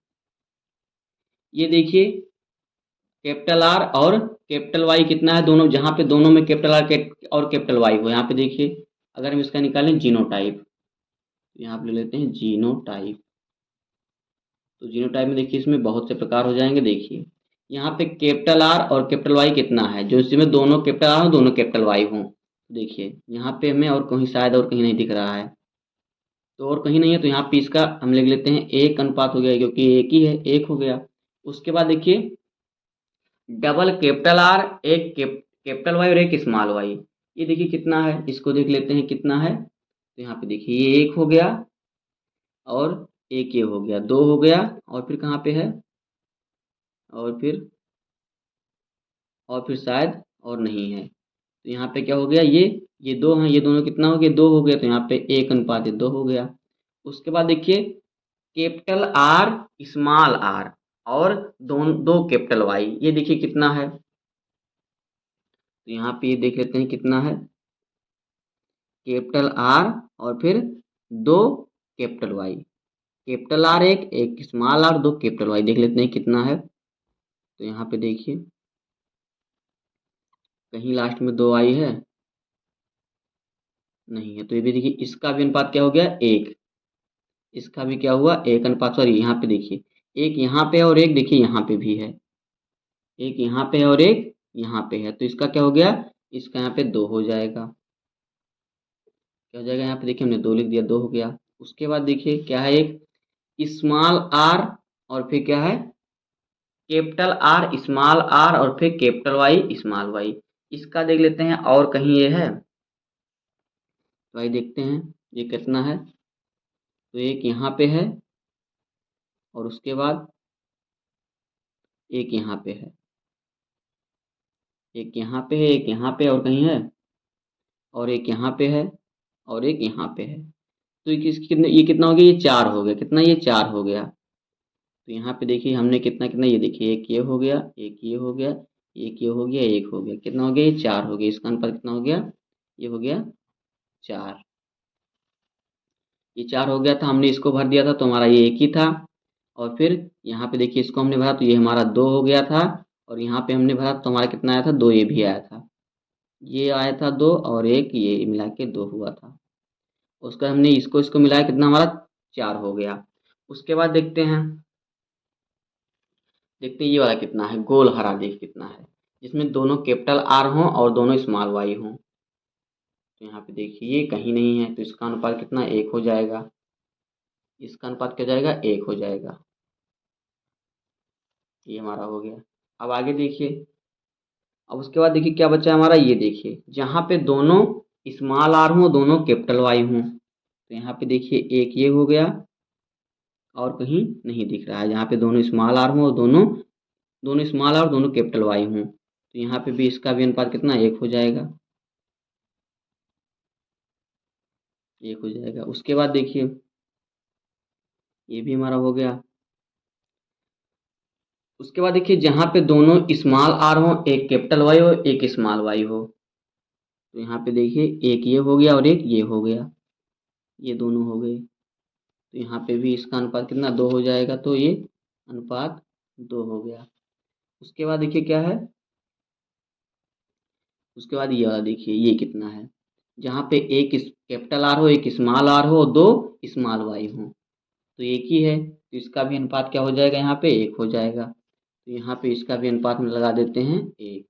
[SPEAKER 1] ये देखिए कैपिटल आर और कैपिटल वाई कितना है, दोनों जहाँ पे दोनों में कैपिटल आर और कैपिटल वाई हो। यहाँ पे देखिए अगर हम इसका निकालें जीनोटाइप, तो यहाँ पे ले लेते हैं जीनोटाइप। तो जीनोटाइप में देखिए इसमें बहुत से प्रकार हो जाएंगे। देखिए यहाँ पे कैपिटल आर और कैपिटल वाई कितना है, जो इसमें दोनों कैपिटल आर हो दोनों कैपिटल वाई हो। देखिए यहाँ पे हमें और कहीं शायद और कहीं नहीं दिख रहा है, तो और कहीं नहीं है, तो यहाँ पे इसका हम लिख लेते हैं 1 अनुपात हो गया, क्योंकि एक ही है, 1 हो गया। उसके बाद देखिए डबल कैपिटल आर, एक कैपिटल वाई और एक स्मॉल वाई। ये देखिए कितना है, इसको देख लेते हैं कितना है। तो यहाँ पे देखिए ये 1 हो गया, और एक ये हो गया, 2 हो गया, और फिर कहाँ पे है, और फिर शायद और नहीं है। तो यहाँ पे क्या हो गया, ये 2 हैं, ये दोनों कितना हो गया, 2 हो गया। तो यहाँ पे 1 अनुपात 2 हो गया। उसके बाद देखिए कैपिटल आर स्मॉल आर और दो कैपिटल वाई, ये देखिए कितना है। तो यहाँ पे ये देख लेते हैं कितना है, कैपिटल आर और फिर 2 कैपिटल वाई, कैपिटल आर एक स्मॉल आर, 2 कैपिटल वाई, देख लेते हैं कितना है। तो यहाँ पे देखिए कहीं लास्ट में 2 आई है, नहीं है। तो ये भी देखिए इसका भी अनुपात क्या हो गया, 1। इसका भी क्या हुआ, 1 अनुपात, सॉरी यहाँ पे देखिए 1 यहाँ पे है और 1 देखिए यहाँ पे भी है, 1 यहाँ पे है और 1 यहाँ पे है। तो इसका क्या हो गया, इसका यहाँ पे 2 हो जाएगा। क्या हो जाएगा, यहाँ पे देखिए हमने 2 लिख दिया, 2 हो गया। उसके बाद देखिए क्या है, एक स्मॉल आर और फिर क्या है कैपिटल आर स्मॉल आर और फिर कैपिटल वाई स्मॉल वाई। इसका देख लेते हैं और कहीं ये है, तो आइए देखते हैं ये कितना है। तो एक यहाँ पे है, और उसके बाद एक यहाँ पे है, एक यहाँ पे है, एक यहाँ पे और कहीं है, और एक यहाँ पे है, और एक यहाँ पे है। तो ये कितना हो गया, ये 4 हो गया। कितना, ये 4 हो गया। तो यहाँ पे देखिए हमने कितना कितना, ये देखिए एक ये हो गया, एक ये हो गया, एक ये हो गया, एक हो गया। कितना हो गया, ये 4 हो गया। इसका अनुपात कितना हो गया, ये हो गया 4। ये 4 हो गया था, हमने इसको भर दिया था तो हमारा ये 1 ही था। और फिर यहाँ पे देखिए इसको हमने भरा तो ये हमारा 2 हो गया था। और यहाँ पे हमने भरा तो हमारा कितना आया था, 2 ये भी आया था। ये आया था 2 और एक ये मिला के 2 हुआ था। उसका हमने इसको इसको मिलाया, कितना हमारा 4 हो गया। उसके बाद देखते हैं ये वाला कितना है, गोल हरा देखिए कितना है, जिसमें दोनों कैपिटल आर हों और दोनों स्मॉल वाई हों। तो यहाँ पे देखिए ये कहीं नहीं है, तो इसका अनुपात कितना, 1 हो जाएगा। इसका अनुपात क्या जाएगा, 1 हो जाएगा। ये हमारा हो गया। अब आगे देखिए, अब उसके बाद देखिए क्या बचा हमारा, ये देखिए जहाँ पे दोनों स्मॉल आर हों दोनों कैपिटल वाई हों। तो यहाँ पे देखिए एक ये हो गया और कहीं नहीं दिख रहा है, जहाँ पे दोनों स्मॉल आर हों और दोनों दोनों स्मॉल आर दोनों कैपिटल वाई हों। तो यहाँ पे भी इसका भी अनुपात कितना, 1 हो जाएगा। 1 हो जाएगा। उसके बाद देखिए ये भी हमारा हो गया। उसके बाद देखिए जहाँ पे दोनों स्मॉल आर हो, एक कैपिटल वाई हो, एक स्मॉल वाई हो। तो यहाँ पे देखिए एक ये हो गया और एक ये हो गया, ये दोनों हो गए। तो यहाँ पे भी इसका अनुपात कितना, 2 हो जाएगा। तो ये अनुपात 2 हो गया। उसके बाद देखिए क्या है, उसके बाद ये वाला देखिए ये कितना है, जहाँ पे एक कैपिटल आर हो, एक स्मॉल आर हो, दो स्मॉल वाई हो। तो एक ही है, तो इसका भी अनुपात क्या हो जाएगा, यहाँ पे 1 हो जाएगा। तो यहाँ पे इसका भी अनुपात में लगा देते हैं 1,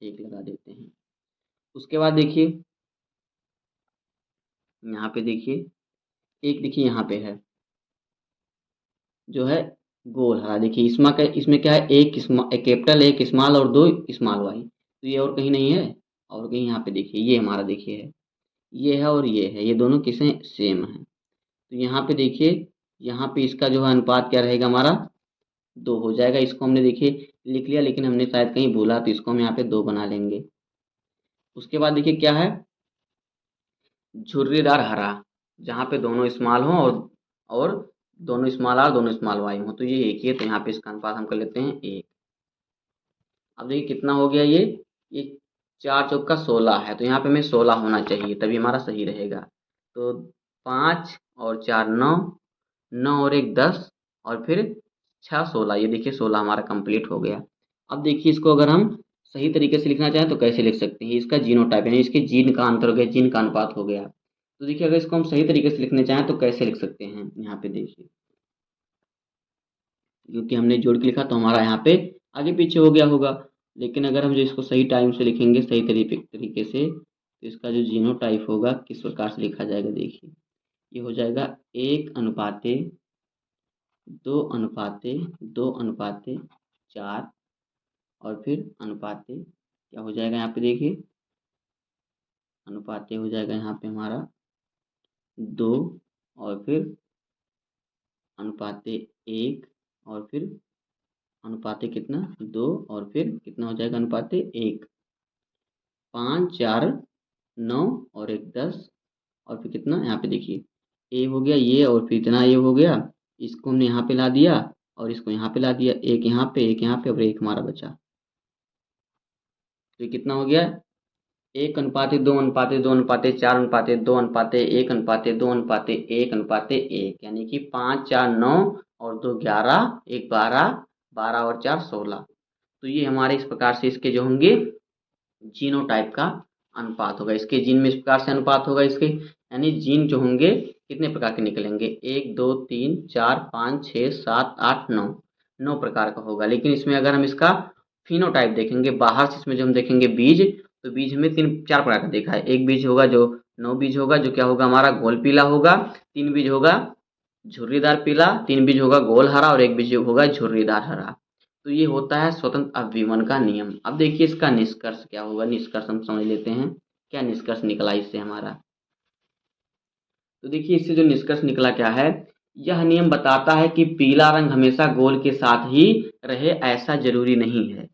[SPEAKER 1] 1 लगा देते हैं। उसके बाद देखिए यहाँ पे देखिए एक देखिए यहाँ पे है जो है गोल हरा, देखिए इसमें क्या है, एक कैपिटल एक स्मॉल और 2 स्मॉल वाई। तो ये और कहीं नहीं है, और कहीं यहाँ पे देखिए ये हमारा देखिए है, ये है और ये है, ये दोनों किसे सेम है। तो यहाँ पे देखिए यहाँ पे इसका जो है अनुपात क्या रहेगा हमारा, 2 हो जाएगा। इसको हमने देखिए लिख लिया, लेकिन हमने शायद कहीं भूला, तो इसको हम यहाँ पे 2 बना लेंगे। उसके बाद देखिए क्या है, झुर्रीदार हरा, जहाँ पे दोनों स्मॉल हों और दोनों स्मॉल आर दोनों स्मॉल वाई हों। तो ये एक ही है, तो यहाँ पे इसका अनुपात हम कर लेते हैं 1। अब देखिए कितना हो गया, ये 4 चौका 16 है, तो यहाँ पे हमें 16 होना चाहिए तभी हमारा सही रहेगा। तो 5 और 4 9, 9 और 1 10 और फिर 6 16, ये देखिए 16 हमारा कंप्लीट हो गया। अब देखिए इसको अगर हम सही तरीके से लिखना चाहें तो कैसे लिख सकते हैं, इसका जीनोटाइप यानी इसके जीन का अंतर हो गया, जीन का अनुपात हो गया। तो देखिए अगर इसको हम सही तरीके से लिखने चाहें तो कैसे लिख सकते हैं, यहाँ पे देखिए क्योंकि हमने जोड़ के लिखा तो हमारा यहाँ पे आगे पीछे हो गया होगा। लेकिन अगर हम जो इसको सही टाइम से लिखेंगे सही तरीके से, तो इसका जो जीनोटाइप होगा किस प्रकार से लिखा जाएगा, देखिए ये हो जाएगा 1:2:2:4 और फिर अनुपाते क्या हो जाएगा, यहाँ पे देखिए अनुपाते हो जाएगा यहाँ पे हमारा 2 और फिर अनुपाते 1 और फिर अनुपाते कितना 2 और फिर कितना हो जाएगा अनुपाते 1, 5 4 9 और 1 10 और फिर कितना यहाँ पे देखिए ए हो गया ये और फिर इतना ये हो गया, इसको हमने यहाँ पे ला दिया और इसको यहाँ पे ला दिया, एक यहाँ पे एक यहाँ पे और एक हमारा बचा। तो ये कितना हो गया, 1:2:4:1:2:1 यानी कि 5 4 9 और 2 11, 1 12, 12 और 4 16। तो ये हमारे इस प्रकार से इसके जो होंगे जीनोटाइप का अनुपात होगा। इसके जीन में इस प्रकार से अनुपात होगा इसके, यानी जीन जो होंगे कितने प्रकार के निकलेंगे, 1 2 3 4 5 6 7 8 9, 9 प्रकार का होगा। लेकिन इसमें अगर हम इसका फिनोटाइप देखेंगे बाहर से, इसमें जो हम देखेंगे बीज, तो बीज हमें 3 4 प्रकार का देखा है। एक बीज होगा जो 9 बीज होगा, जो क्या होगा हमारा गोल पीला होगा। 3 बीज होगा झुर्रीदार पीला, 3 बीज होगा गोल हरा और 1 बीज होगा झुर्रीदार हरा। तो ये होता है स्वतंत्र अभिवन का नियम। अब देखिए इसका निष्कर्ष क्या होगा, निष्कर्ष हम समझ लेते हैं क्या निष्कर्ष निकला इससे हमारा। तो देखिए इससे जो निष्कर्ष निकला क्या है, यह नियम बताता है कि पीला रंग हमेशा गोल के साथ ही रहे ऐसा जरूरी नहीं है।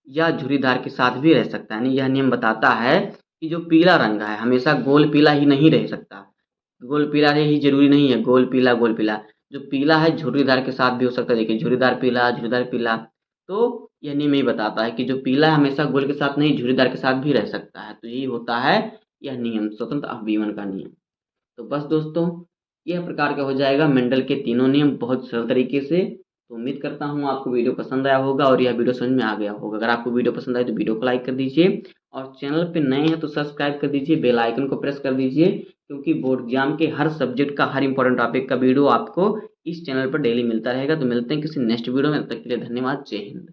[SPEAKER 1] या झुर्रीदार के साथ भी रह सकता है। यानी यह नियम बताता है कि जो पीला रंग है हमेशा गोल पीला ही नहीं रह सकता, गोल पीला ही जरूरी नहीं है, गोल पीला। जो पीला है झुर्रीदार के साथ भी हो सकता है। देखिए झुर्रीदार पीला। तो यह नियम यही बताता है कि जो पीला है हमेशा गोल के साथ नहीं झुर्रीदार के साथ भी रह सकता है। तो यही होता है यह नियम, स्वतंत्र अपव्यवन का नियम। तो बस दोस्तों, यह प्रकार का हो जाएगा मेंडल के तीनों नियम बहुत सरल तरीके से। तो उम्मीद करता हूँ आपको वीडियो पसंद आया होगा और यह वीडियो समझ में आ गया होगा। अगर आपको वीडियो पसंद आए तो वीडियो को लाइक कर दीजिए और चैनल पे नए हैं तो सब्सक्राइब कर दीजिए, बेल आइकन को प्रेस कर दीजिए, क्योंकि बोर्ड एग्जाम के हर सब्जेक्ट का हर इंपॉर्टेंट टॉपिक का वीडियो आपको इस चैनल पर डेली मिलता रहेगा। तो मिलते हैं किसी नेक्स्ट वीडियो में, तब तक के लिए धन्यवाद। जय हिंद।